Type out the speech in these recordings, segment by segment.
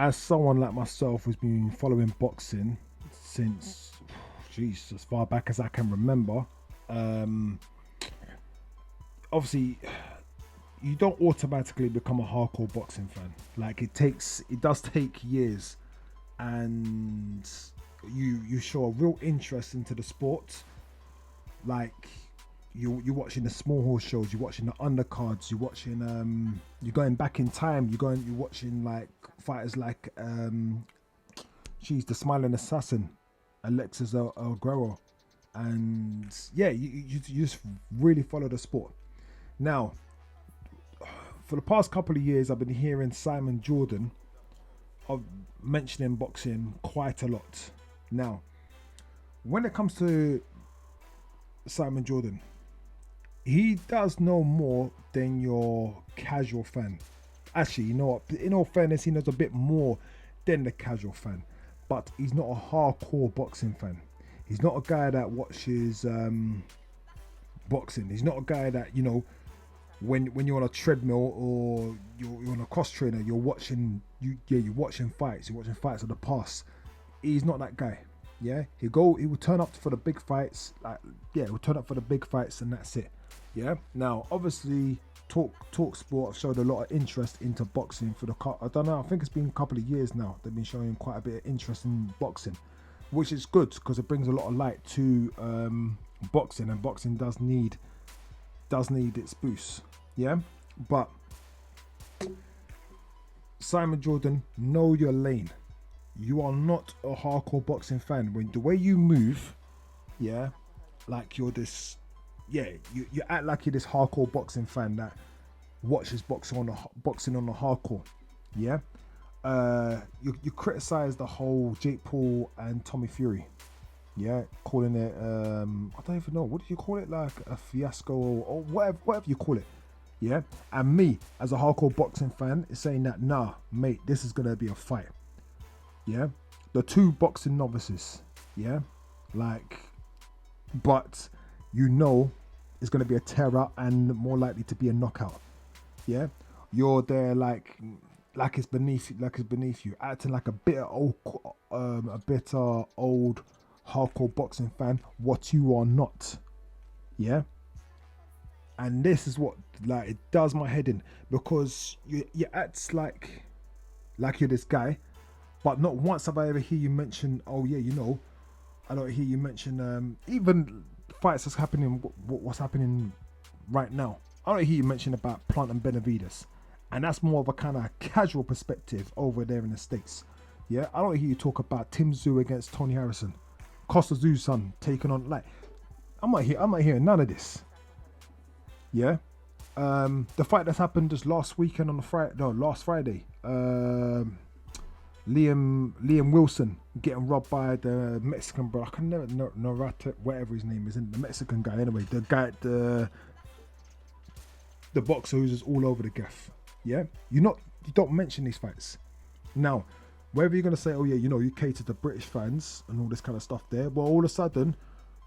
as someone like myself who's been following boxing since, jeez, as far back as I can remember, um, obviously you don't automatically become a hardcore boxing fan. Like it does take years, and you show a real interest into the sport. Like you're watching the small horse shows, you're watching the undercards, you're going back in time, you're watching like fighters like she's the Smiling Assassin, Alexis El Guerrero, and yeah, you just really follow the sport. Now, for the past couple of years, I've been hearing Simon Jordan of mentioning boxing quite a lot. Now, when it comes to Simon Jordan, he does know more than your casual fan. Actually, you know what? In all fairness, he knows a bit more than the casual fan, but he's not a hardcore boxing fan. He's not a guy that watches boxing. He's not a guy that when you're on a treadmill or you're on a cross trainer, you're watching fights. You're watching fights of the past. He's not that guy. Yeah, he will turn up for the big fights. He'll turn up for the big fights and that's it. Yeah. Now, obviously, Talk Sport have showed a lot of interest into boxing for the. I don't know. I think it's been a couple of years now. They've been showing quite a bit of interest in boxing, which is good because it brings a lot of light to boxing, and boxing does need its boost. Yeah, but Simon Jordan, know your lane. You are not a hardcore boxing fan. When the way you move, yeah, like you're this, yeah, you act like you're this hardcore boxing fan that watches boxing on the hardcore, yeah. You criticize the whole Jake Paul and Tommy Fury, yeah, calling it I don't even know, what do you call it, like a fiasco or whatever you call it, yeah. And me as a hardcore boxing fan is saying that, nah, mate, this is gonna be a fight. Yeah, the two boxing novices, yeah, like, but it's going to be a tear up and more likely to be a knockout. Yeah, you're there like it's beneath you, acting like a bitter old hardcore boxing fan, what you are not. Yeah, and this is what like it does my head in, because you act like you're this guy. But not once have I ever hear you mention, oh yeah, I don't hear you mention even fights that's happening, what's happening right now. I don't hear you mention about Plant and Benavides. And that's more of a kind of casual perspective over there in the States. Yeah, I don't hear you talk about Tim Tszyu against Tony Harrison. Costa Tszyu's son taking on, like, I'm not hearing none of this. Yeah. The fight that's happened just last weekend last Friday. Liam Wilson getting robbed by the Mexican bro. I can never Narate, whatever his name is, the Mexican guy. Anyway, the guy, the boxer who's just all over the gaff. Yeah, you don't mention these fights. Now, whether you're gonna say, oh yeah, you cater to British fans and all this kind of stuff there, well, all of a sudden,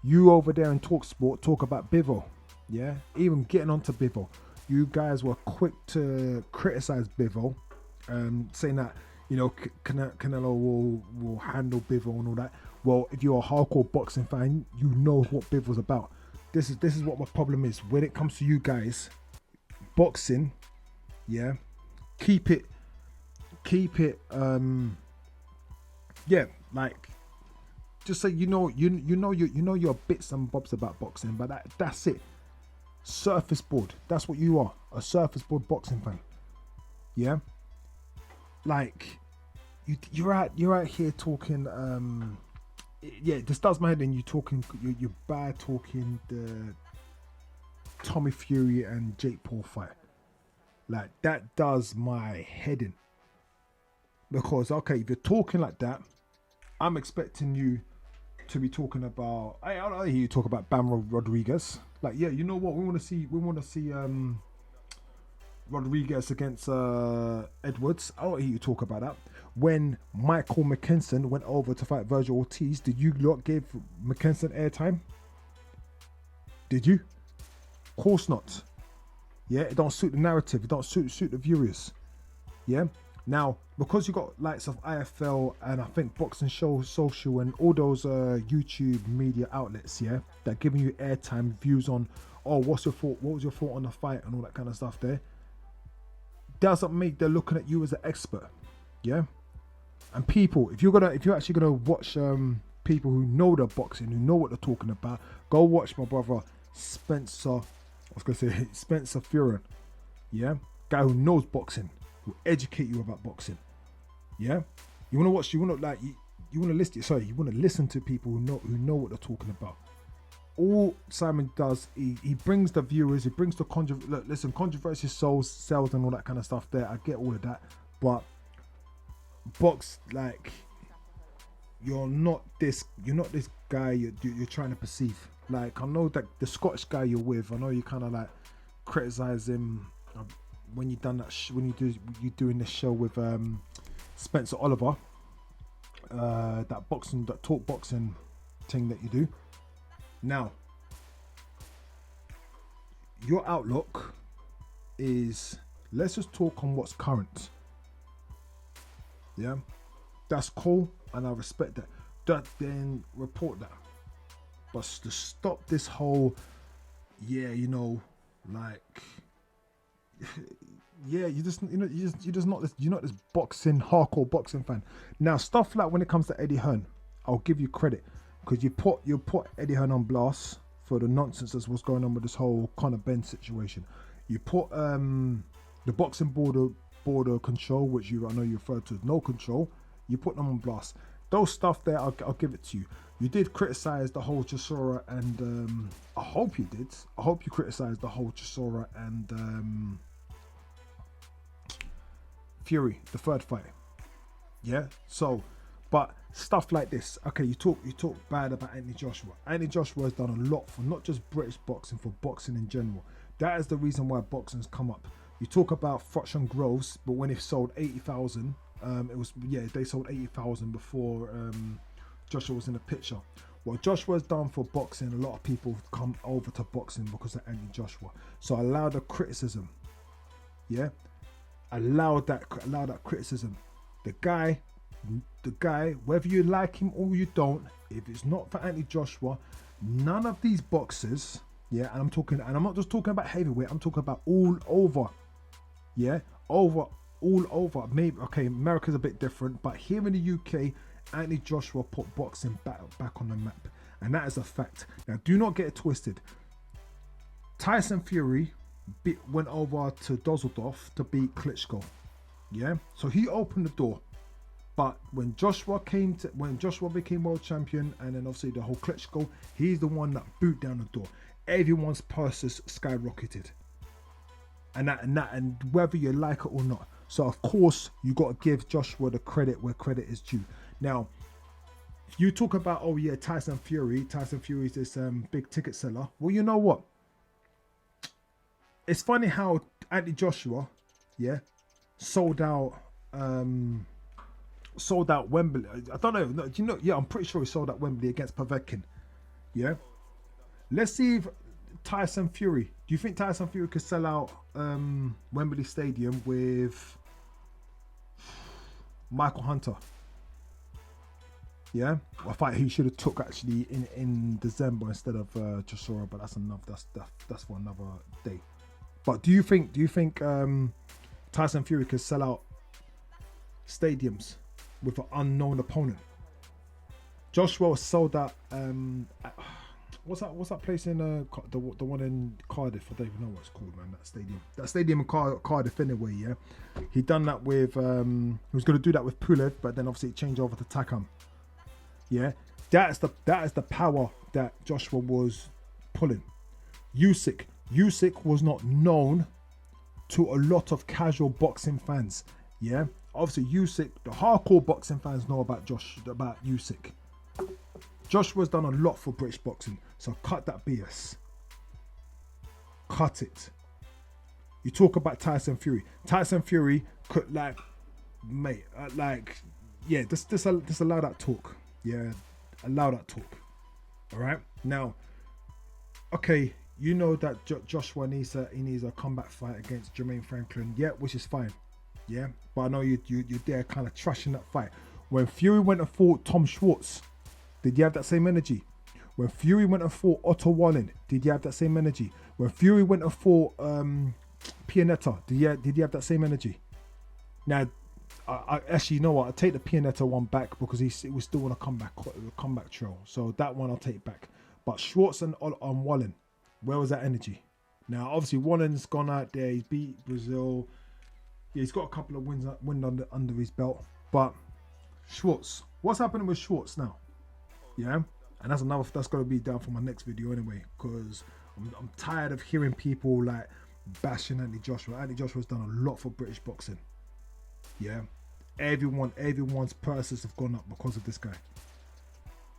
you over there in Talk Sport talk about Bivol. Yeah, even getting onto Bivol, you guys were quick to criticize Bivol, saying that, Canelo will handle Bivol and all that. Well, if you're a hardcore boxing fan, you know what Bivol's about. This is what my problem is when it comes to you guys. Boxing, yeah, keep it. Yeah, like, just say you know your bits and bobs about boxing, but that's it. Surface board. That's what you are, a surface board boxing fan. Yeah. Like, you're out here talking. This does my head in. You're bad talking the Tommy Fury and Jake Paul fight. Like, that does my head in. Because okay, if you're talking like that, I'm expecting you to be talking about. I don't hear you talk about Bam Rodriguez. Like, yeah, you know what? We want to see Rodriguez against Edwards. I don't hear you talk about that. When Michael McKinson went over to fight Virgil Ortiz, did you not give McKinson airtime? Did you? Of course not. Yeah, it don't suit the narrative. It don't suit the viewers. Yeah, Now, because you got likes of IFL and I think Boxing Show Social and all those YouTube media outlets, yeah, that giving you airtime, views on, oh, what's your thought? What was your thought on the fight and all that kind of stuff? There doesn't make they're looking at you as an expert, yeah. And people, if you're actually gonna watch people who know the boxing, who know what they're talking about, go watch my brother Spencer. I was gonna say Spencer Furin, yeah, guy who knows boxing, who educate you about boxing, yeah. You wanna watch, you wanna listen to people who know what they're talking about. All Simon does, he brings the viewers, he brings the controversy sells and all that kind of stuff. There, I get all of that, but box, like, you're not this guy you're trying to perceive. Like, I know that the Scottish guy you're with, I know you kind of like criticize him when you done that when you doing this show with Spencer Oliver, that talk boxing thing that you do. Now, your outlook is, let's just talk on what's current. Yeah, that's cool, and I respect that. Then report that, but to stop this whole, yeah, like, yeah, you're just not this boxing hardcore boxing fan. Now, stuff like when it comes to Eddie Hearn, I'll give you credit because you put Eddie Hearn on blast for the nonsense that's what's going on with this whole Conor Benn situation. You put the boxing border control, which I know you referred to as no control, you put them on blast. Those stuff there, I'll give it to you. You did criticize the whole Chisora and I hope you did. I hope you criticized the whole Chisora and Fury, the third fight. Yeah. So, but stuff like this. Okay, you talk bad about Anthony Joshua. Anthony Joshua has done a lot for not just British boxing, for boxing in general. That is the reason why boxing's come up. You talk about Froch Groves, but when it sold 80,000, they sold 80,000 before Joshua was in the picture. What Joshua's done for boxing, a lot of people have come over to boxing because of Anthony Joshua. So allow the criticism. Yeah, allow that criticism. The guy, whether you like him or you don't, if it's not for Anthony Joshua, none of these boxers, yeah, and I'm not just talking about heavyweight, I'm talking about all over. Yeah, all over. Maybe, okay, America's a bit different, but here in the UK, Anthony Joshua put boxing back on the map, and that is a fact. Now, do not get it twisted. Tyson Fury went over to Dusseldorf to beat Klitschko. Yeah, so he opened the door. But when Joshua became world champion, and then obviously the whole Klitschko, he's the one that boot down the door. Everyone's purses skyrocketed. And whether you like it or not. So of course you got to give Joshua the credit where credit is due. Now, you talk about, oh yeah, Tyson Fury is this big ticket seller. Well, you know what? It's funny how Anthony Joshua, yeah, sold out Wembley. I don't know. Do you know? Yeah, I'm pretty sure he sold out Wembley against Povetkin. Yeah. Let's see if Tyson Fury. Do you think Tyson Fury could sell out Wembley Stadium with Michael Hunter? Yeah, a fight he should have took actually in December instead of Chisora, but that's for another day. But do you think Tyson Fury could sell out stadiums with an unknown opponent? Joshua sold out. What's that place in the one in Cardiff? I don't even know what it's called, man. That stadium in Cardiff anyway. Yeah, he done that with. He was going to do that with Pulev, but then obviously it changed over to Takam. Yeah, that is the power that Joshua was pulling. Usyk was not known to a lot of casual boxing fans. Yeah, obviously Usyk, the hardcore boxing fans know about Usyk. Joshua's done a lot for British boxing, so cut that BS. Cut it. You talk about Tyson Fury. Tyson Fury could just allow that talk. Yeah, allow that talk. All right. Now, okay, you know that Joshua needs a comeback fight against Jermaine Franklin. Yeah, which is fine. Yeah, but I know you're there kind of trashing that fight. When Fury went and fought Tom Schwartz, did you have that same energy? When Fury went and fought Otto Warren, did you have that same energy? When Fury went and fought Pianetta, did you have that same energy? Now, I actually, you know what? I take the Pianetta one back because it was still on a comeback trail. So that one I'll take back. But Schwartz and Wallen, where was that energy? Now, obviously, Wallen's gone out there. He's beat Brazil. Yeah, he's got a couple of wins under his belt. But Schwartz, what's happening with Schwartz now? Yeah, and that's going to be down for my next video anyway, because I'm tired of hearing people like bashing Anthony Joshua. Anthony Joshua's done a lot for British boxing. Yeah, everyone's purses have gone up because of this guy.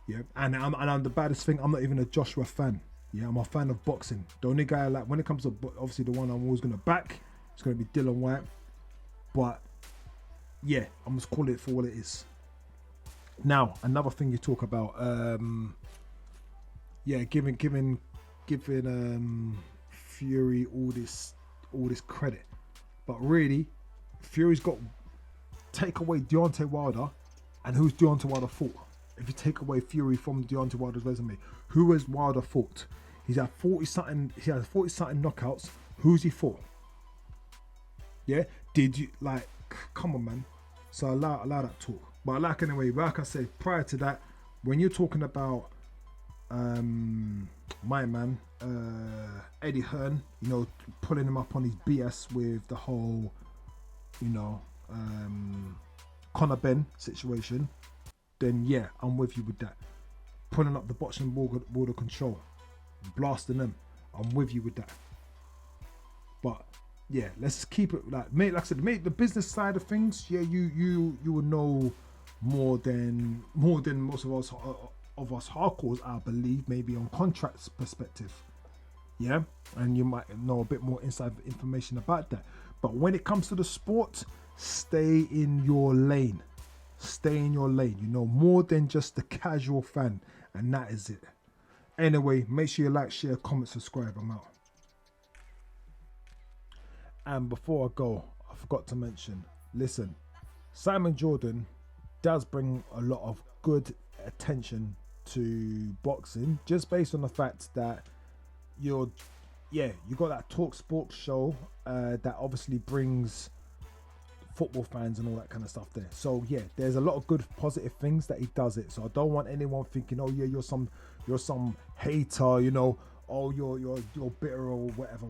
Yeah, and I'm the baddest thing. I'm not even a Joshua fan. Yeah, I'm a fan of boxing. The only guy like when it comes to obviously the one I'm always gonna back, it's gonna be Dillian Whyte. But yeah, I must call it for what it is. Now, another thing you talk about, giving Fury all this credit, but really, Fury's got take away Deontay Wilder, and who's Deontay Wilder fought? If you take away Fury from Deontay Wilder's resume, who has Wilder fought? He's had 40 something knockouts. Who's he fought? Yeah, did you like? Come on, man. So allow that talk. But like I said, prior to that, when you're talking about my man Eddie Hearn, you know, pulling him up on his BS with the whole, you know, Conor Benn situation, then yeah, I'm with you with that. Pulling up the boxing border control, blasting them, I'm with you with that. But yeah, let's just keep it like I said, the business side of things. Yeah, you will know more than most of us hardcores, I believe, maybe on contracts perspective. Yeah, and you might know a bit more inside information about that. But when it comes to the sport, stay in your lane. Stay in your lane. You know more than just the casual fan, and that is it. Anyway, make sure you like, share, comment, subscribe. I'm out. And before I go, I forgot to mention, listen, Simon Jordan does bring a lot of good attention to boxing, just based on the fact that you got that Talk Sport show that obviously brings football fans and all that kind of stuff there. So yeah, there's a lot of good positive things that he does it. So I don't want anyone thinking, oh yeah, you're some hater, you know, oh you're bitter or whatever.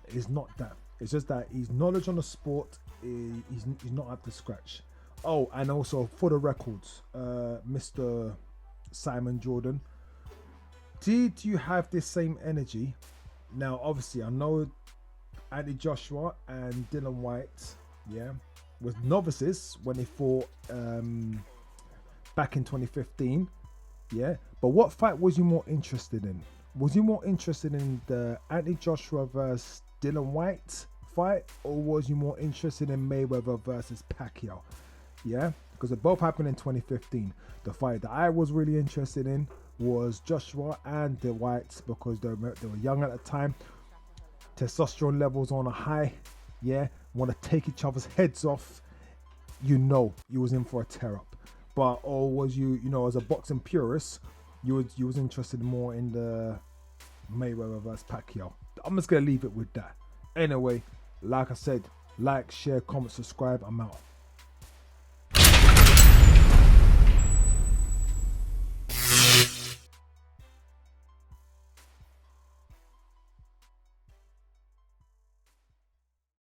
It's not that. It's just that his knowledge on the sport he's not up to scratch. Oh, and also for the records, Mr. Simon Jordan, did you have this same energy? Now, obviously, I know Anthony Joshua and Dillian Whyte, yeah, was novices when they fought back in 2015, yeah. But what fight was you more interested in? Was you more interested in the Anthony Joshua versus Dillian Whyte fight, or was you more interested in Mayweather versus Pacquiao? Yeah, because it both happened in 2015. The fight that I was really interested in was Joshua and the Whytes because they were young at the time, testosterone levels on a high, yeah, want to take each other's heads off. You know, you was in for a tear up. But or was you know, as a boxing purist, you was interested more in the Mayweather versus Pacquiao. I'm just gonna leave it with that. Anyway, like I said, like, share, comment, subscribe. I'm out.